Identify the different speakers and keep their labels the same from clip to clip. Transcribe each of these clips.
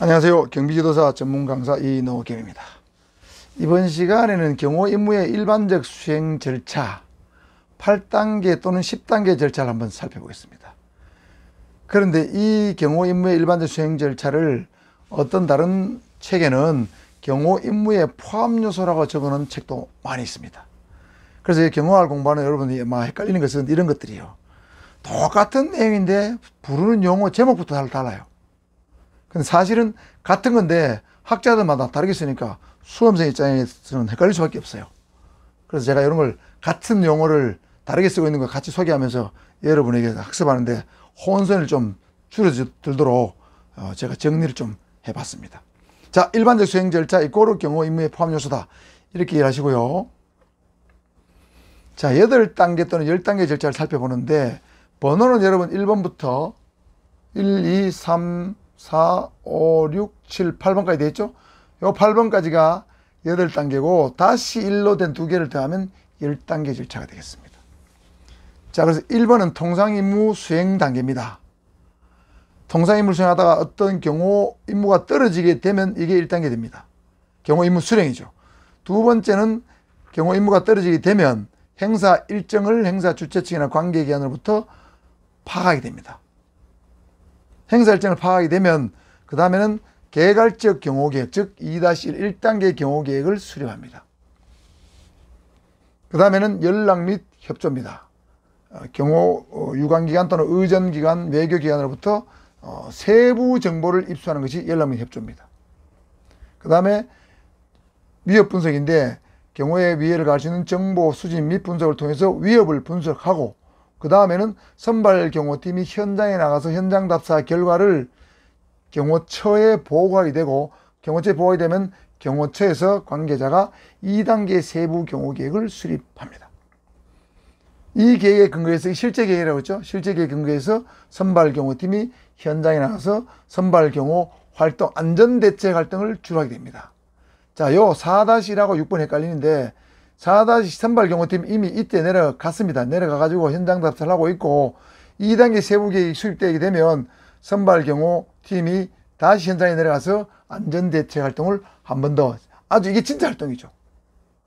Speaker 1: 안녕하세요. 경비지도사 전문강사 이노겸입니다. 이번 시간에는 경호 임무의 일반적 수행 절차 8단계 또는 10단계 절차를 한번 살펴보겠습니다. 그런데 이 경호 임무의 일반적 수행 절차를 어떤 다른 책에는 경호 임무의 포함 요소라고 적어놓은 책도 많이 있습니다. 그래서 경호를 공부하는 여러분이 헷갈리는 것은 이런 것들이요. 똑같은 내용인데 부르는 용어 제목부터 달라요. 근데 사실은 같은 건데 학자들마다 다르게 쓰니까 수험생 입장에서는 헷갈릴 수밖에 없어요. 그래서 제가 이런 걸 같은 용어를 다르게 쓰고 있는 걸 같이 소개하면서 여러분에게 학습하는데 혼선을 좀 줄여들도록 제가 정리를 좀 해봤습니다. 자, 일반적 수행 절차 이꼬르 경호 임무의 포함 요소다. 이렇게 이해하시고요. 자, 8단계 또는 10단계 절차를 살펴보는데 번호는 여러분 1번부터 1, 2, 3, 4, 5, 6, 7, 8번까지 되어 있죠? 요 8번까지가 8단계고 다시 1로 된 2개를 더하면 10단계 절차가 되겠습니다. 자, 그래서 1번은 통상임무 수행 단계입니다. 통상임무를 수행하다가 어떤 경호 임무가 떨어지게 되면 이게 1단계 됩니다. 경호 임무 수행이죠. 두 번째는 경호 임무가 떨어지게 되면 행사 일정을 행사 주최 측이나 관계기관으로부터 파악하게 됩니다. 행사 일정을 파악하게 되면 그 다음에는 개괄적 경호계획, 즉 2-1 1단계 경호계획을 수립합니다. 그 다음에는 연락 및 협조입니다. 경호 유관기관 또는 의전기관, 외교기관으로부터 세부 정보를 입수하는 것이 연락 및 협조입니다. 그 다음에 위협 분석인데 경호에 위해를 가할 수 있는 정보 수집 및 분석을 통해서 위협을 분석하고 그 다음에는 선발 경호팀이 현장에 나가서 현장 답사 결과를 경호처에 보고하게 되고 경호처에 보고하게 되면 경호처에서 관계자가 2단계 세부 경호계획을 수립합니다. 이 계획에 근거해서 실제 계획이라고 했죠. 실제 계획에 근거해서 선발 경호팀이 현장에 나가서 선발 경호 활동, 안전대책 활동을 주로 하게 됩니다. 자, 요 4-1하고 6번 헷갈리는데 4- 선발 경호팀 이미 이때 내려갔습니다. 내려가가지고 현장 답사를 하고 있고 2단계 세부 계획이 수립되게 되면 선발 경호팀이 다시 현장에 내려가서 안전대책 활동을 한 번 더, 아주 이게 진짜 활동이죠.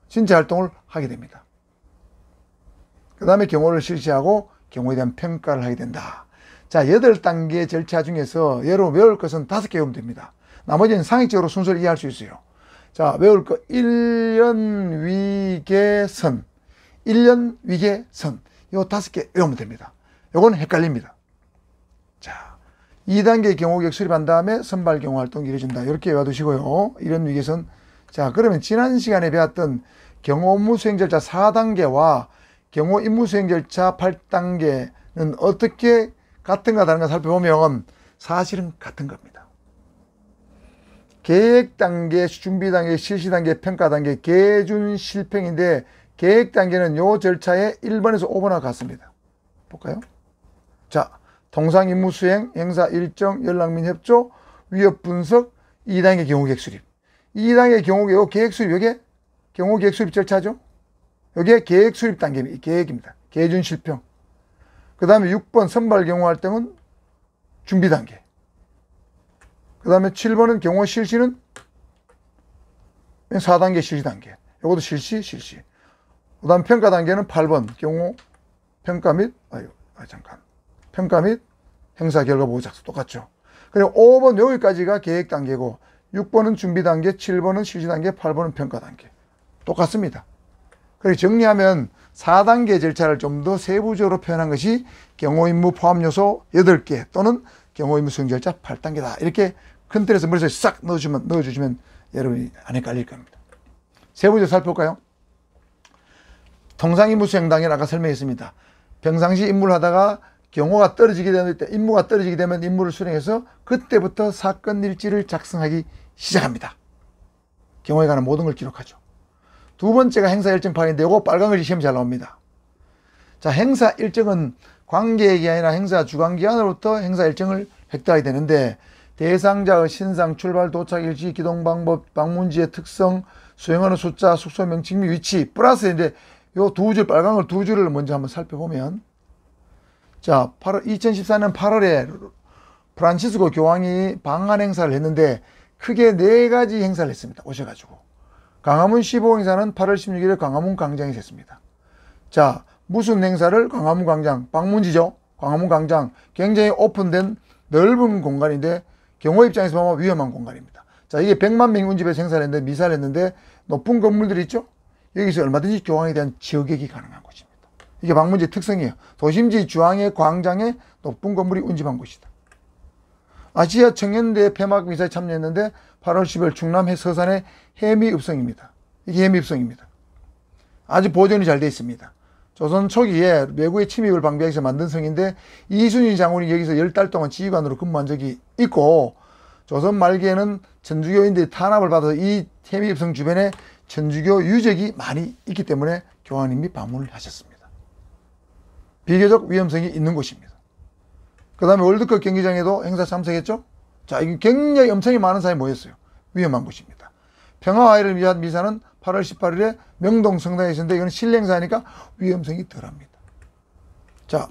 Speaker 1: 진짜 활동을 하게 됩니다. 그 다음에 경호를 실시하고 경호에 대한 평가를 하게 된다. 자, 8단계 절차 중에서 여러분 외울 것은 5개 외우면 됩니다. 나머지는 상식적으로 순서를 이해할 수 있어요. 자, 외울 거 1년 위계선, 1년 위계선 요 5개 외우면 됩니다. 요건 헷갈립니다. 자, 2단계 경호계획 수립한 다음에 선발 경호 활동 이루어진다. 이렇게 외워두시고요. 1년 위계선. 자, 그러면 지난 시간에 배웠던 경호 업무 수행 절차 4단계와 경호 임무 수행 절차 8단계는 어떻게 같은가 다른가 살펴보면 사실은 같은 겁니다. 계획 단계, 준비 단계, 실시 단계, 평가 단계, 계준 실평인데 계획 단계는 요 절차에 1번에서 5번하고 같습니다. 볼까요? 자, 통상 임무 수행, 행사 일정, 연락 및 협조, 위협 분석, 2단계 경호계획 수립. 2단계 경호계획, 요 계획 수립, 요게 경호계획 수립 절차죠? 요게 계획 수립 단계입니다. 계획입니다. 계준 실평. 그 다음에 6번 선발 경호 활동은 준비 단계. 그 다음에 7번은 경호 실시는 4단계 실시 단계. 요것도 실시. 그 다음 평가 단계는 8번 경호 평가 및, 평가 및 행사 결과 보고 작성 똑같죠. 그리고 5번 여기까지가 계획 단계고 6번은 준비 단계, 7번은 실시 단계, 8번은 평가 단계. 똑같습니다. 그리고 정리하면 4단계 절차를 좀 더 세부적으로 표현한 것이 경호 임무 포함 요소 8개 또는 경호 임무 수행 절차 8단계다. 이렇게 큰 틀에서 머릿속에 싹 넣어주시면 여러분이 안 헷갈릴 겁니다. 세부적으로 살펴볼까요? 통상 임무 수행 단계는 아까 설명했습니다. 평상시 임무를 하다가 경호가 떨어지게 되는 때, 임무가 떨어지게 되면 임무를 수행해서 그때부터 사건 일지를 작성하기 시작합니다. 경호에 관한 모든 걸 기록하죠. 두 번째가 행사 일정 파악인데 이거 빨간 글씨 시험이 잘 나옵니다. 자, 행사 일정은 관계기관이나 행사 주관기관으로부터 행사 일정을 획득하게 되는데 대상자의 신상, 출발, 도착 일지, 기동 방법, 방문지의 특성, 수행하는 숫자, 숙소 명칭 및 위치 플러스 이제 요 두 줄 빨간 걸 두 줄을 먼저 한번 살펴보면 자, 2014년 8월에 프란치스코 교황이 방한 행사를 했는데 크게 4가지 행사를 했습니다. 오셔가지고. 광화문 15 행사는 8월 16일에 광화문 광장에서 했습니다. 자, 무슨 행사를? 광화문 광장, 방문지죠. 광화문 광장, 굉장히 오픈된 넓은 공간인데 경호 입장에서 보면 위험한 공간입니다. 자, 이게 100만 명 운집에서 행사를 했는데, 미사를 했는데 높은 건물들이 있죠. 여기서 얼마든지 교황에 대한 저격이 가능한 곳입니다. 이게 방문지의 특성이에요. 도심지 중앙의 광장에 높은 건물이 운집한 곳이다. 아시아 청년대 폐막 미사에 참여했는데 8월 10일 충남 서산의 해미읍성입니다. 이게 해미읍성입니다. 아주 보존이 잘 되어 있습니다. 조선 초기에 외국의 침입을 방지하기 위해서 만든 성인데 이순신 장군이 여기서 10달 동안 지휘관으로 근무한 적이 있고, 조선 말기에는 천주교인들이 탄압을 받아서 이 해미읍성 주변에 천주교 유적이 많이 있기 때문에 교황님이 방문을 하셨습니다. 비교적 위험성이 있는 곳입니다. 그 다음에 월드컵 경기장에도 행사 참석했죠. 자, 이게 굉장히 엄청나게 많은 사람이 모였어요. 위험한 곳입니다. 평화화해를 위한 미사는 8월 18일에 명동 성당에 있었는데 이건 실내 행사니까 위험성이 덜합니다. 자,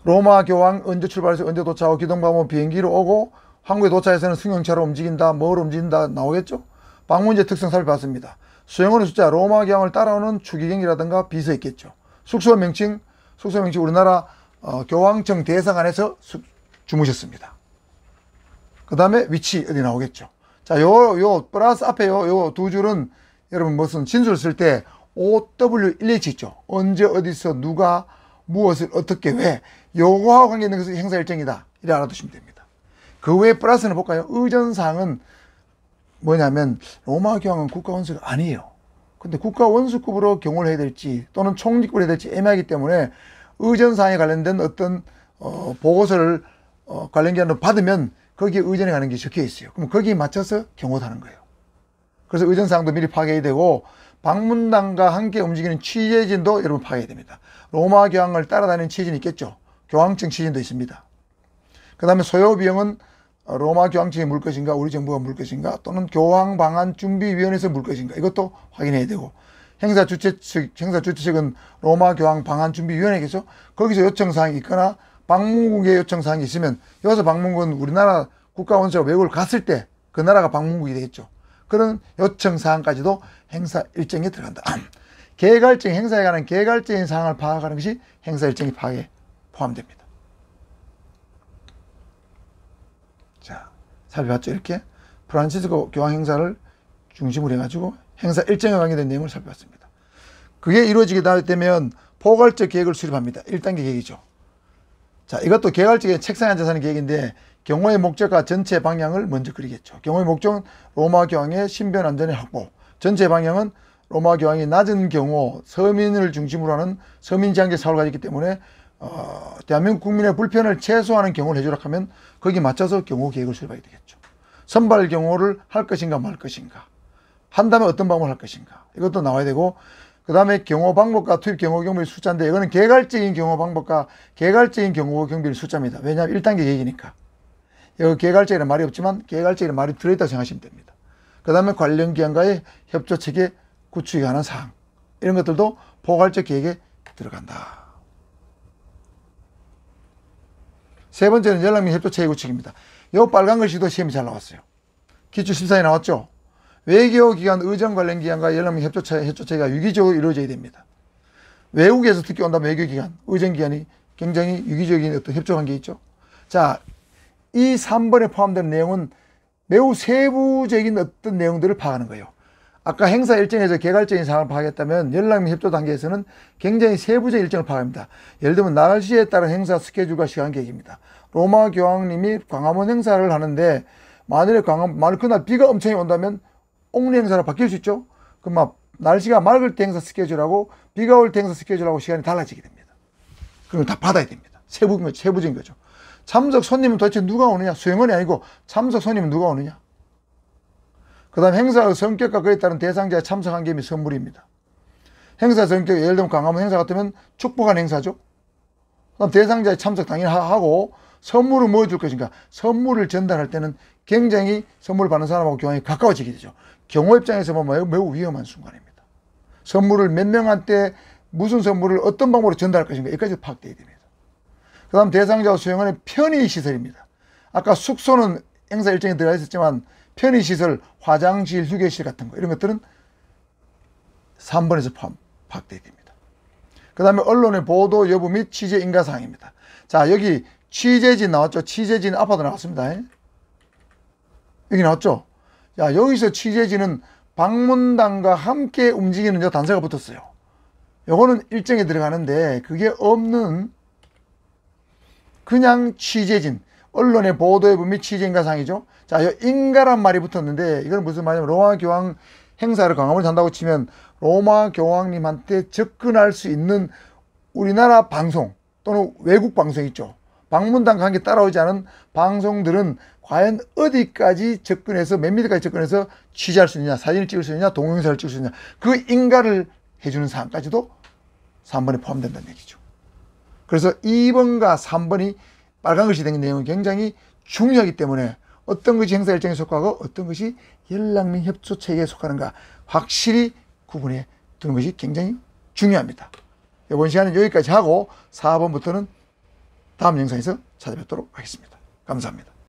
Speaker 1: 로마 교황 언제 출발해서 언제 도착하고 기동방문 비행기로 오고 한국에 도착해서는 승용차로 움직인다, 뭐로 움직인다 나오겠죠. 방문지의 특성 살펴봤습니다. 수용원의 숫자, 로마 교황을 따라오는 추기경이라든가 비서 있겠죠. 숙소 명칭 우리나라 교황청 대사관에서 주무셨습니다. 그 다음에 위치 어디 나오겠죠. 자, 요 플러스 앞에 요 두 줄은 여러분 무슨 진술 쓸 때 OW1H 있죠. 언제 어디서 누가 무엇을 어떻게 왜 요거하고 관계 있는 것은 행사 일정이다. 이래 알아두시면 됩니다. 그 외에 플러스는 볼까요? 의전사항은 뭐냐면 로마 교황은 국가원수가 아니에요. 근데 국가원수급으로 경호를 해야 될지 또는 총리급으로 해야 될지 애매하기 때문에 의전사항에 관련된 어떤 보고서를 관련 기관으로 받으면 거기에 의전에 가는 게 적혀 있어요. 그럼 거기에 맞춰서 경호하는 거예요. 그래서 의전사항도 미리 파악해야 되고 방문단과 함께 움직이는 취재진도 여러분 파악해야 됩니다. 로마 교황을 따라다니는 취재진이 있겠죠. 교황청 취재진도 있습니다. 그 다음에 소요 비용은 로마 교황청이 물 것인가 우리 정부가 물 것인가 또는 교황 방한 준비위원회에서 물 것인가 이것도 확인해야 되고, 행사 주최 측은 로마 교황 방한 준비위원회겠죠. 거기서 요청사항이 있거나 방문국에 요청사항이 있으면 여기서 방문국은 우리나라 국가원수가 외국을 갔을 때 그 나라가 방문국이 되겠죠. 그런 요청사항까지도 행사 일정에 들어간다. 계획일정, 행사에 관한 계획일정인 사항을 파악하는 것이 행사 일정의 파악에 포함됩니다. 자, 살펴봤죠. 이렇게 프란치스코 교황 행사를 중심으로 해가지고 행사 일정에 관계된 내용을 살펴봤습니다. 그게 이루어지게 되면 포괄적 계획을 수립합니다. 1단계 계획이죠. 자, 이것도 계획일정의 책상에 앉아서 하는 계획인데 경호의 목적과 전체 방향을 먼저 그리겠죠. 경호의 목적은 로마 교황의 신변 안전의 확보, 전체 방향은 로마 교황이 낮은 경호, 서민을 중심으로 하는 서민 지향적 사고를 가졌기 때문에 대한민국 국민의 불편을 최소화하는 경호를 해주라 하면 거기에 맞춰서 경호 계획을 수립하게 되겠죠. 선발 경호를 할 것인가 말 것인가, 한다면 어떤 방법을 할 것인가 이것도 나와야 되고, 그 다음에 경호 방법과 투입 경호 경비의 숫자인데 이거는 계획적인 경호 방법과 계획적인 경호 경비의 숫자입니다. 왜냐하면 1단계 계획이니까. 여기 계획적이라는 말이 없지만 계획적이라는 말이 들어있다고 생각하시면 됩니다. 그 다음에 관련 기관과의 협조 체계 구축에 관한 사항, 이런 것들도 포괄적 계획에 들어간다. 세 번째는 연락민 협조 체계 구축입니다. 이 빨간 글씨도 시험이 잘 나왔어요. 기출 14에 나왔죠. 외교기관, 의정 관련 기관과 연락민 협조 체계가 유기적으로 이루어져야 됩니다. 외국에서 특히 온다면 외교기관, 의정기관이 굉장히 유기적인 어떤 협조 관계 있죠. 자, 이 3번에 포함된 내용은 매우 세부적인 어떤 내용들을 파악하는 거예요. 아까 행사 일정에서 계획적인 사항을 파악했다면 연락민 협조 단계에서는 굉장히 세부적인 일정을 파악합니다. 예를 들면 날씨에 따른 행사 스케줄과 시간 계획입니다. 로마 교황님이 광화문 행사를 하는데 만일에 그날 비가 엄청 온다면 옥리 행사로 바뀔 수 있죠. 그럼 날씨가 맑을 때 행사 스케줄하고 비가 올 때 행사 스케줄하고 시간이 달라지게 됩니다. 그걸 다 받아야 됩니다. 세부적인 거죠. 참석 손님은 도대체 누가 오느냐? 수행원이 아니고 참석 손님은 누가 오느냐? 그 다음 행사의 성격과 그에 따른 대상자의 참석한 게 선물입니다. 행사 성격, 예를 들면 광화문 행사 같으면 축복한 행사죠. 그 다음 대상자의 참석 당연히 하고 선물을 뭐 줄 것인가? 선물을 전달할 때는 굉장히 선물을 받는 사람하고 교황이 가까워지게 되죠. 경호 입장에서 보면 매우 위험한 순간입니다. 선물을 몇 명한테 무슨 선물을 어떤 방법으로 전달할 것인가? 여기까지 파악되어야 됩니다. 그 다음 대상자와 수용원의 편의시설입니다. 아까 숙소는 행사 일정에 들어가 있었지만 편의시설, 화장실, 휴게실 같은 거 이런 것들은 3번에서 파악되어야 됩니다. 그 다음에 언론의 보도 여부 및 취재 인가사항입니다. 자, 여기 취재진 나왔죠. 취재진 아파도 나왔습니다. 여기 나왔죠. 자, 여기서 취재진은 방문단과 함께 움직이는 저 단서가 붙었어요. 요거는 일정에 들어가는데 그게 없는 그냥 취재진, 언론의 보도 여부 및 취재 인가사항이죠. 자, 이 인가란 말이 붙었는데 이건 무슨 말이냐면 로마 교황 행사를 광화문에서 한다고 치면 로마 교황님한테 접근할 수 있는 우리나라 방송 또는 외국 방송 있죠. 방문단과 함께 따라오지 않은 방송들은 과연 어디까지 접근해서 몇 미터까지 접근해서 취재할 수 있느냐, 사진을 찍을 수 있느냐, 동영상을 찍을 수 있느냐, 그 인가를 해주는 사항까지도 3번에 포함된다는 얘기죠. 그래서 2번과 3번이 빨간 글씨 된 내용은 굉장히 중요하기 때문에 어떤 것이 행사 일정에 속하고 어떤 것이 연락 및 협조 체계에 속하는가 확실히 구분해 두는 것이 굉장히 중요합니다. 이번 시간은 여기까지 하고 4번부터는 다음 영상에서 찾아뵙도록 하겠습니다. 감사합니다.